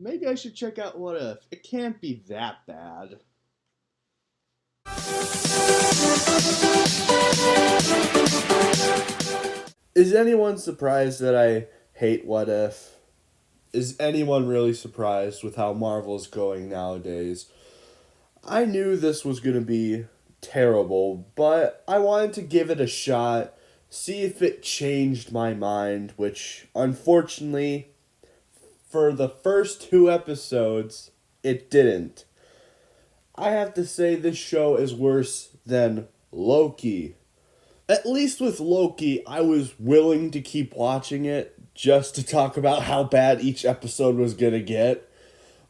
Maybe I should check out What If. It can't be that bad. Is anyone surprised that I hate What If? Is anyone really surprised with how Marvel's going nowadays? I knew this was going to be terrible, but I wanted to give it a shot, see if it changed my mind, which unfortunately, for the first two episodes, it didn't. I have to say this show is worse than Loki. At least with Loki, I was willing to keep watching it just to talk about how bad each episode was gonna get.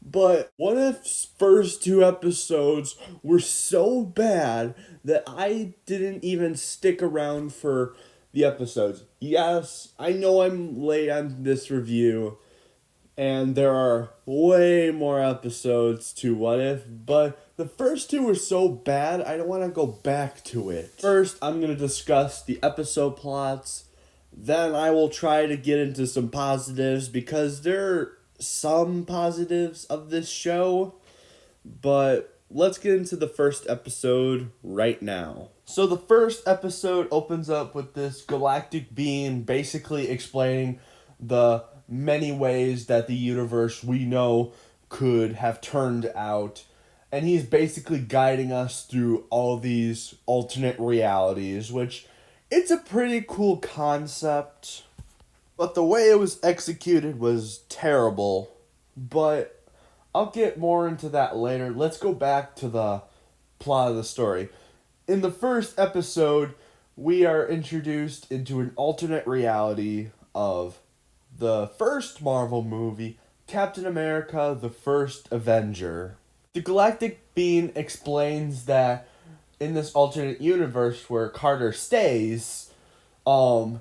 But What If's first two episodes were so bad that I didn't even stick around for the episodes. Yes, I know I'm late on this review, and there are way more episodes to What If, but the first two were so bad, I don't want to go back to it. First, I'm going to discuss the episode plots, then I will try to get into some positives, because there are some positives of this show, but let's get into the first episode right now. So the first episode opens up with this galactic being basically explaining the many ways that the universe we know could have turned out. And he's basically guiding us through all these alternate realities, which it's a pretty cool concept. But the way it was executed was terrible. But I'll get more into that later. Let's go back to the plot of the story. In the first episode, we are introduced into an alternate reality of the first Marvel movie, Captain America, the First Avenger. The galactic being explains that in this alternate universe where Carter stays, the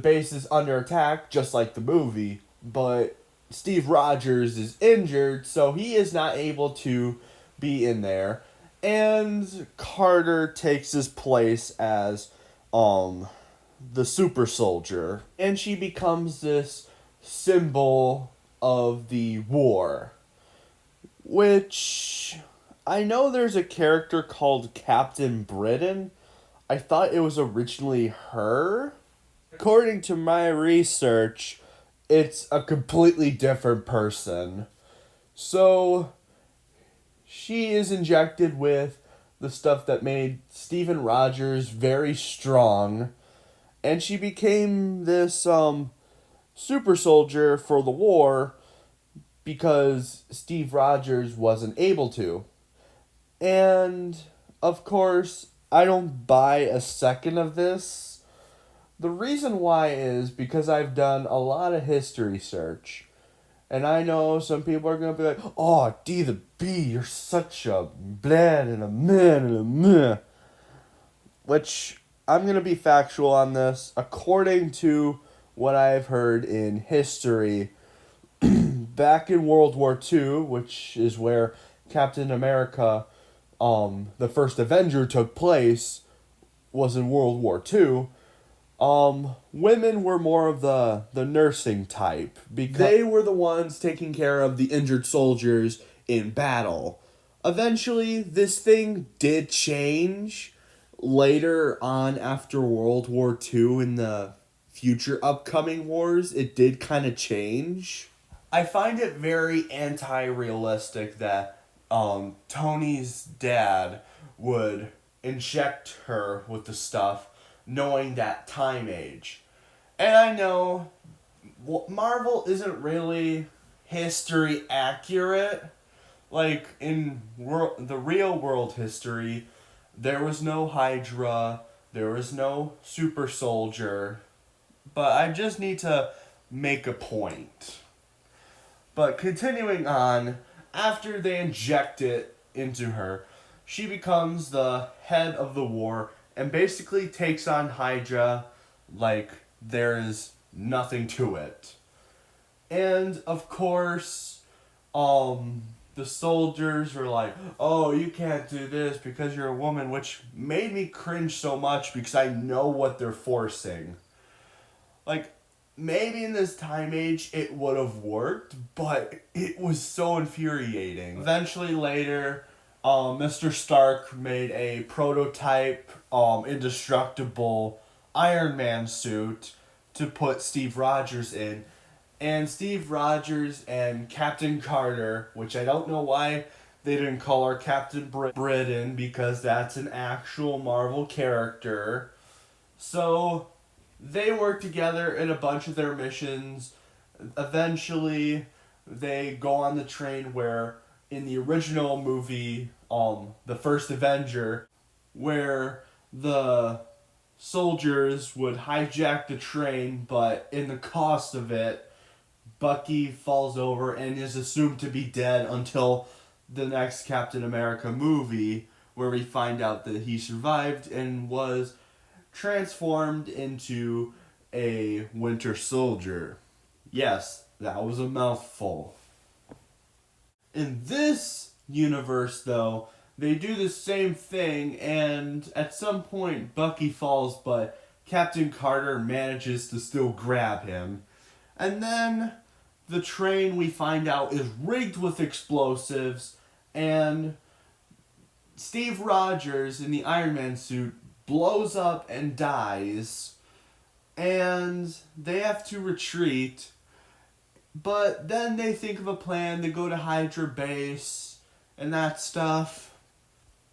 base is under attack, just like the movie, but Steve Rogers is injured, so he is not able to be in there, and Carter takes his place as, the super soldier, and she becomes this symbol of the war, which I know there's a character called Captain Britain. I thought it was originally her. According to my research, it's a completely different person. So she is injected with the stuff that made Steven Rogers very strong, and she became this super soldier for the war because Steve Rogers wasn't able to. And of course, I don't buy a second of this. The reason why is because I've done a lot of history search. And I know some people are going to be like, oh, D the B, you're such a blad and a man and a meh. Which, I'm going to be factual on this. According to what I've heard in history, back in World War II, which is where Captain America, the first Avenger took place, was in World War II, women were more of the nursing type, because they were the ones taking care of the injured soldiers in battle. Eventually, this thing did change later on after World War II. In the future upcoming wars, it did kind of change. I find it very anti-realistic that Tony's dad would inject her with the stuff knowing that time age. And I know Marvel isn't really history accurate. Like, in the real world history, there was no Hydra, there was no super soldier, but I just need to make a point. But continuing on, after they inject it into her, she becomes the head of the war and basically takes on Hydra like there is nothing to it. And of course, the soldiers were like, oh, you can't do this because you're a woman, which made me cringe so much because I know what they're forcing. Like, maybe in this time age it would have worked, but it was so infuriating. Eventually later, Mr. Stark made a prototype, indestructible Iron Man suit to put Steve Rogers in. And Steve Rogers and Captain Carter, which I don't know why they didn't call her Captain Britain, because that's an actual Marvel character. So they work together in a bunch of their missions. Eventually, they go on the train where, in the original movie, The First Avenger, where the soldiers would hijack the train, but in the cost of it, Bucky falls over and is assumed to be dead until the next Captain America movie, where we find out that he survived and was transformed into a Winter Soldier. Yes, that was a mouthful. In this universe, though, they do the same thing, and at some point Bucky falls, but Captain Carter manages to still grab him. And then the train, we find out, is rigged with explosives, and Steve Rogers in the Iron Man suit blows up and dies, and they have to retreat. But then they think of a plan. They go to Hydra base and that stuff.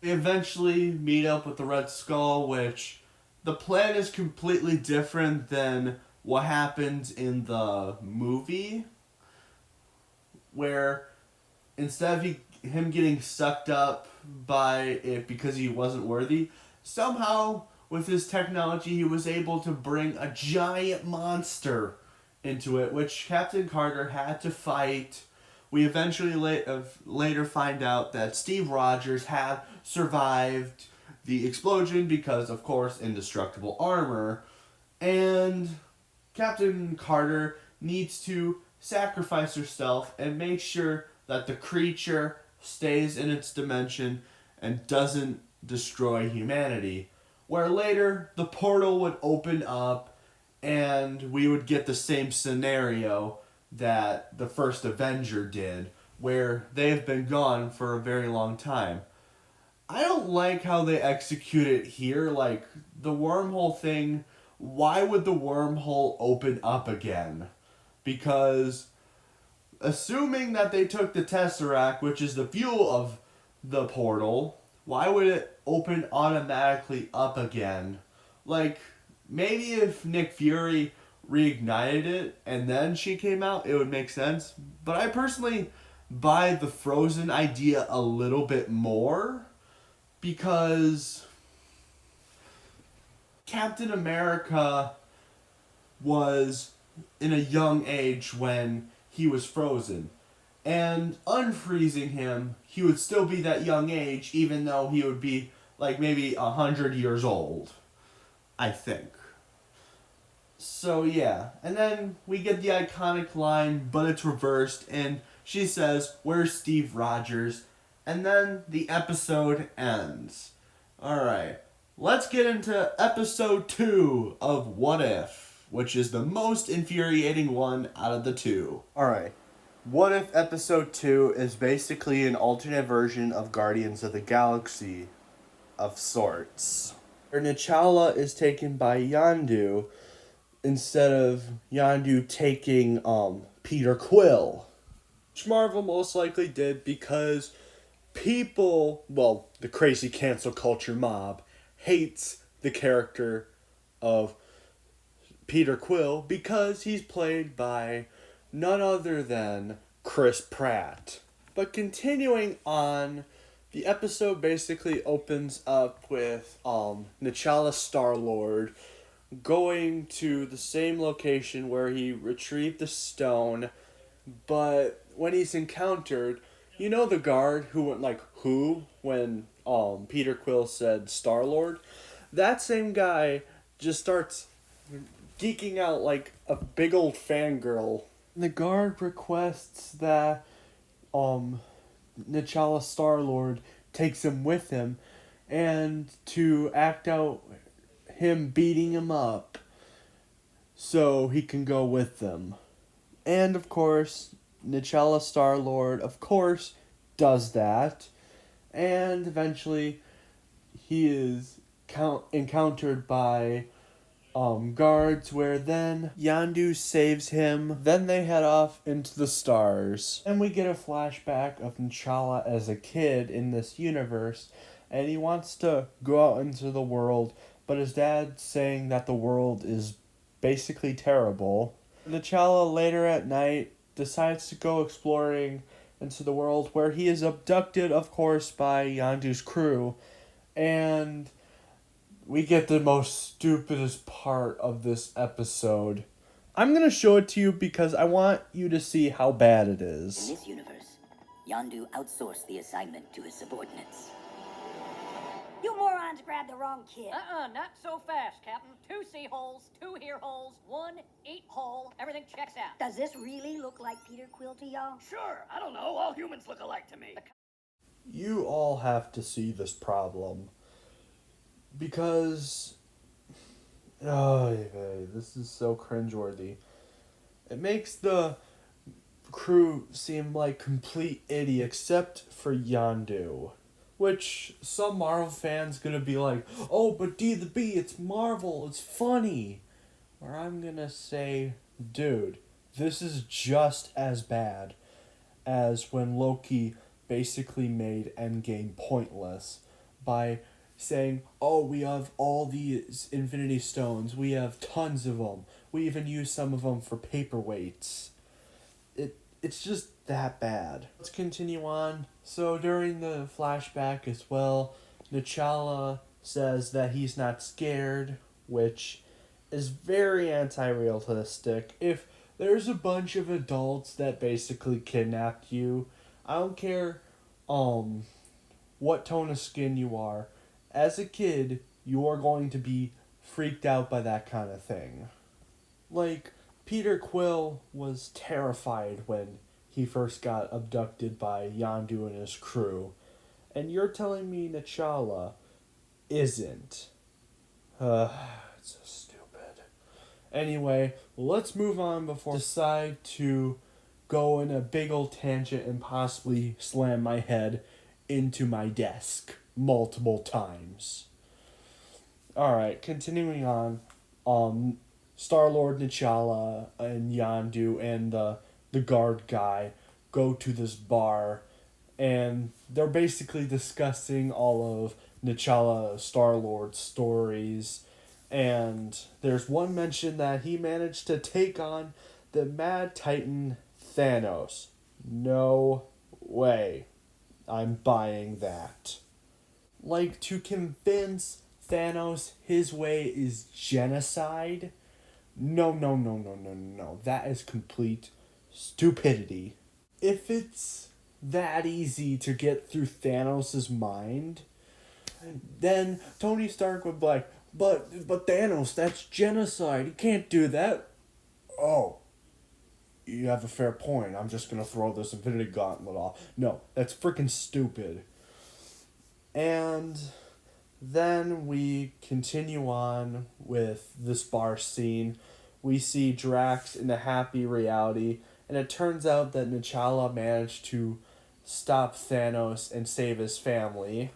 They eventually meet up with the Red Skull, which the plan is completely different than what happened in the movie, where instead of him getting sucked up by it because he wasn't worthy, somehow with his technology he was able to bring a giant monster into it, which Captain Carter had to fight. We eventually later find out that Steve Rogers had survived the explosion because, of course, indestructible armor, and Captain Carter needs to sacrifice herself and make sure that the creature stays in its dimension and doesn't destroy humanity. Where later the portal would open up and we would get the same scenario that the first Avenger did, where they've been gone for a very long time. I don't like how they execute it here. Like, the wormhole thing, why would the wormhole open up again? Because assuming that they took the Tesseract, which is the fuel of the portal, why would it open automatically up again? Like, maybe if Nick Fury reignited it and then she came out, it would make sense. But I personally buy the Frozen idea a little bit more, because Captain America was in a young age when he was frozen. And unfreezing him, he would still be that young age, even though he would be like maybe 100 years old, I think. So yeah, and then we get the iconic line, but it's reversed, and she says, "Where's Steve Rogers?" And then the episode ends. Alright, let's get into episode 2 of What If, which is the most infuriating one out of the two. Alright, What If episode 2 is basically an alternate version of Guardians of the Galaxy, of sorts. Where N'Challa is taken by Yondu, instead of Yondu taking Peter Quill. Which Marvel most likely did because people, well, the crazy cancel culture mob, hates the character of Peter Quill because he's played by none other than Chris Pratt. But continuing on, the episode basically opens up with N'Challa Star-Lord going to the same location where he retrieved the stone, but when he's encountered, you know the guard who went like, who? When Peter Quill said Star-Lord? That same guy just starts geeking out like a big old fangirl. The guard requests that N'Challa Star-Lord takes him with him, and to act out him beating him up. so he can go with them. And of course, N'Challa Star-Lord, of course, does that. And eventually, he is encountered by guards, where then Yondu saves him. Then they head off into the stars. And we get a flashback of N'Challa as a kid in this universe, and he wants to go out into the world, but his dad's saying that the world is basically terrible. N'Challa later at night decides to go exploring into the world, where he is abducted, of course, by Yondu's crew, and we get the most stupidest part of this episode. I'm gonna show it to you because I want you to see how bad it In is. this universe, Yondu outsourced the assignment to his subordinates. You morons grabbed the wrong kid. Not so fast, Captain. 2 sea holes, 2 ear holes, 1 8 hole. Everything checks out. Does this really look like Peter Quill to y'all? Sure, I don't know. All humans look alike to me. You all have to see this problem. Because... oh, this is so cringeworthy. It makes the crew seem like complete idiots, except for Yondu. Which some Marvel fans gonna be like, oh, but D the B, it's Marvel, it's funny. Or I'm gonna say, dude, this is just as bad as when Loki basically made Endgame pointless by saying, oh, we have all these Infinity Stones, we have tons of them, we even use some of them for paperweights. It's just that bad. Let's continue on. So during the flashback as well, N'Challa says that he's not scared, which is very anti-realistic. If there's a bunch of adults that basically kidnapped you, I don't care what tone of skin you are, as a kid, you are going to be freaked out by that kind of thing. Like, Peter Quill was terrified when he first got abducted by Yondu and his crew. And you're telling me N'Challa isn't. It's so stupid. Anyway, let's move on before I decide to go in a big old tangent and possibly slam my head into my desk multiple times. Alright, continuing on. Star-Lord, N'Challa, and Yondu and the guard guy go to this bar, and they're basically discussing all of N'Challa, Star-Lord's stories, and there's one mention that he managed to take on the Mad Titan Thanos. No way. I'm buying that. Like, to convince Thanos his way is genocide? No. That is complete stupidity. If it's that easy to get through Thanos' mind, then Tony Stark would be like, but Thanos, that's genocide. You can't do that. Oh, you have a fair point. I'm just gonna throw this Infinity Gauntlet off. No, that's freaking stupid. And then we continue on with this bar scene. We see Drax in a happy reality, and it turns out that N'Challa managed to stop Thanos and save his family,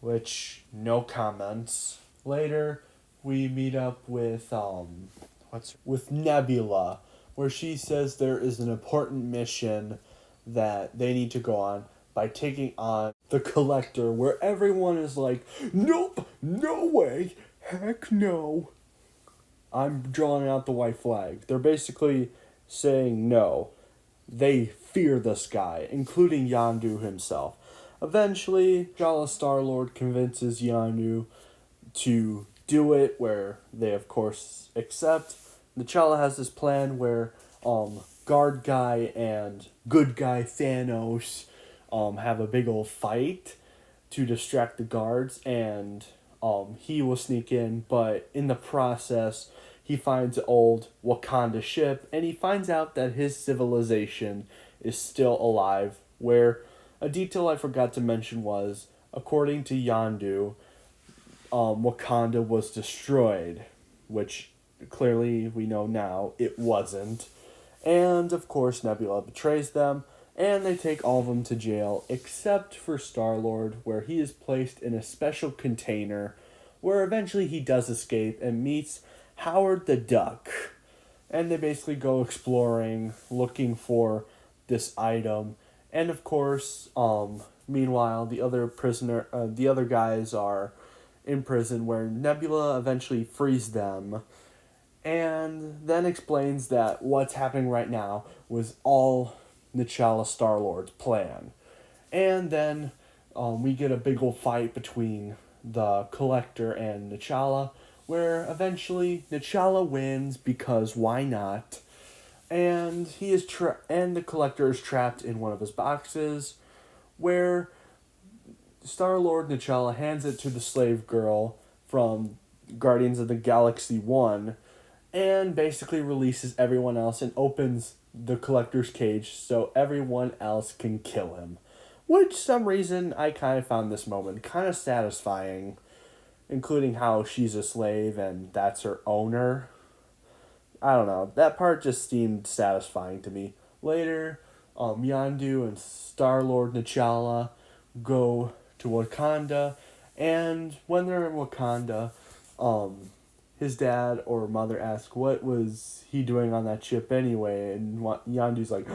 which, no comments. Later, we meet up with Nebula, where she says there is an important mission that they need to go on by taking on the Collector, where everyone is like, nope, no way, heck no. I'm drawing out the white flag. They're basically saying no. They fear this guy, including Yondu himself. Eventually, T'Challa Star-Lord convinces Yondu to do it, where they of course accept. N'Challa has this plan where guard guy and good guy Thanos have a big old fight to distract the guards, and he will sneak in, but in the process he finds an old Wakanda ship, and he finds out that his civilization is still alive, where a detail I forgot to mention was, according to Yondu, Wakanda was destroyed, which clearly we know now it wasn't. And of course Nebula betrays them, and they take all of them to jail except for Star-Lord, where he is placed in a special container where eventually he does escape and meets Howard the Duck. And they basically go exploring, looking for this item. And of course, meanwhile, the other guys are in prison, where Nebula eventually frees them and then explains that what's happening right now was all N'Challa Star-Lord's plan. And then we get a big old fight between the Collector and N'Challa, where eventually N'Challa wins because why not? And the Collector is trapped in one of his boxes, where Star-Lord N'Challa hands it to the slave girl from Guardians of the Galaxy 1, and basically releases everyone else and opens the Collector's cage so everyone else can kill him. Which, some reason, I kind of found this moment kind of satisfying, including how she's a slave and that's her owner. I don't know, that part just seemed satisfying to me. Later, Yondu and Star-Lord N'Challa go to Wakanda, and when they're in Wakanda, his dad or mother asks, what was he doing on that ship anyway? And Yondu's like,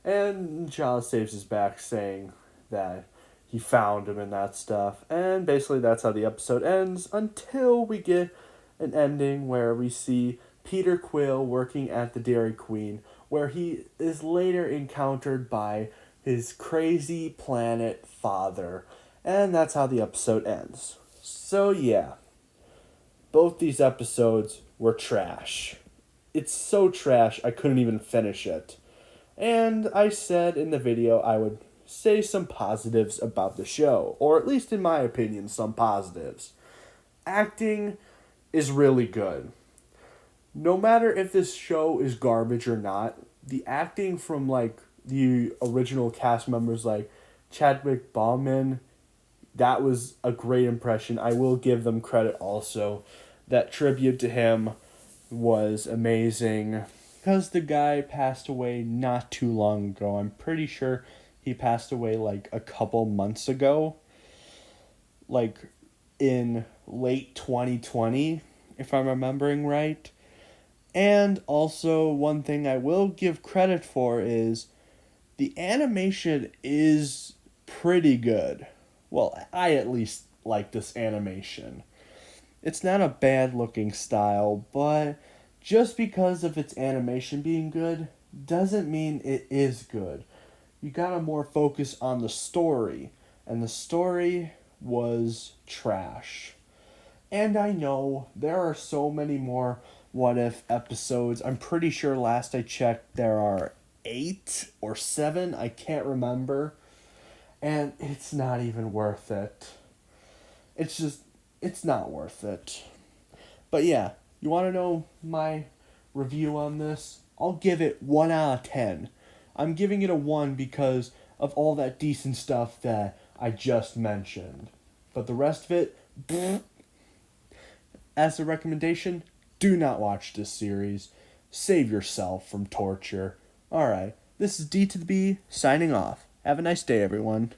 and N'Challa saves his back, saying that he found him and that stuff. And basically that's how the episode ends, until we get an ending where we see Peter Quill working at the Dairy Queen, where he is later encountered by his crazy planet father. And that's how the episode ends. So yeah, both these episodes were trash. It's so trash I couldn't even finish it. And I said in the video I would say some positives about the show, or at least in my opinion, some positives. Acting is really good. No matter if this show is garbage or not, the acting from like the original cast members like Chadwick Boseman, that was a great impression. I will give them credit also. That tribute to him was amazing. Because the guy passed away not too long ago. I'm pretty sure he passed away like a couple months ago. Like in late 2020, if I'm remembering right. And also, one thing I will give credit for is the animation is pretty good. Well, I at least like this animation. It's not a bad looking style, but just because of its animation being good doesn't mean it is good. You gotta more focus on the story, and the story was trash. And I know there are so many more What If episodes. I'm pretty sure last I checked there are 8 or 7, I can't remember. And it's not even worth it. It's not worth it. But yeah, you want to know my review on this? I'll give it 1 out of 10. I'm giving it a 1 because of all that decent stuff that I just mentioned. But the rest of it, bleh. As a recommendation, do not watch this series. Save yourself from torture. Alright, this is D to the B, signing off. Have a nice day, everyone.